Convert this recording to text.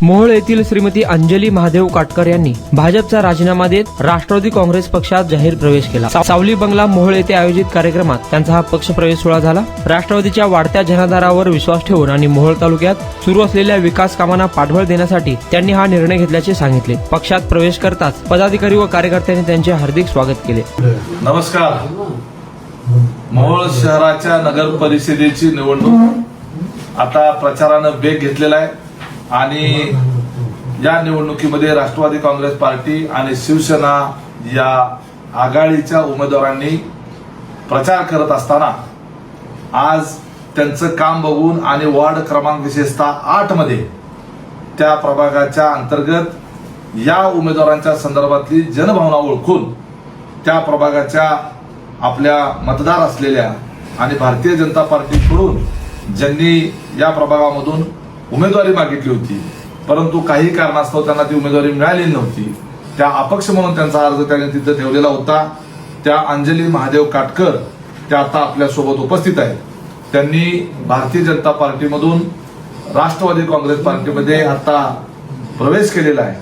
मोहोळ येथील श्रीमती अंजली महादेव काटकर यांनी भाजपचा राजीनामा देत राष्ट्रवादी काँग्रेस पक्षात जाहीर प्रवेश केला। सावली बंगला मोहोळ येथे आयोजित कार्यक्रमात त्यांचा हा पक्ष प्रवेश सोहळा झाला। राष्ट्रवादीच्या वाढत्या जनाधारावर विश्वास ठेवून आणि मोहोळ तालुक्यात सुरू असलेल्या विकास कामांना पाठबळ देण्यासाठी त्यांनी हा निर्णय घेतल्याचे सांगितले। पक्षात प्रवेश करताच पदाधिकारी व कार्यकर्त्यांनी त्यांचे हार्दिक स्वागत केले। नमस्कार। मोहोळ शहराच्या नगर परिषदेची निवडणूक आता प्रचारानं वेग घेतलेला आहे आणि या निवडणुकीमध्ये राष्ट्रवादी काँग्रेस पार्टी आणि शिवसेना या आघाडीच्या उमेदवारांनी प्रचार करत असताना आज त्यांचं काम बघून आणि वार्ड क्रमांक विशेषतः 8 मध्ये त्या प्रभागाच्या अंतर्गत या उमेदवारांच्या संदर्भातली जनभावना ओळखून त्या प्रभागाच्या आपल्या मतदार असलेल्या आणि भारतीय जनता पार्टीकडून ज्यांनी या प्रभागामधून उमेदवारी मागितली होती परंतु काही कारणास्तव त्यांना ती उमेदवारी मिळाली नव्हती, त्या अपक्ष म्हणून त्यांचा अर्ज त्यांनी तिथे ठेवलेला होता, त्या अंजली महादेव काटकर त्या आता आपल्या सोबत उपस्थित आहेत। त्यांनी भारतीय जनता पार्टीमधून राष्ट्रवादी काँग्रेस पार्टीमध्ये आता प्रवेश केलेला आहे।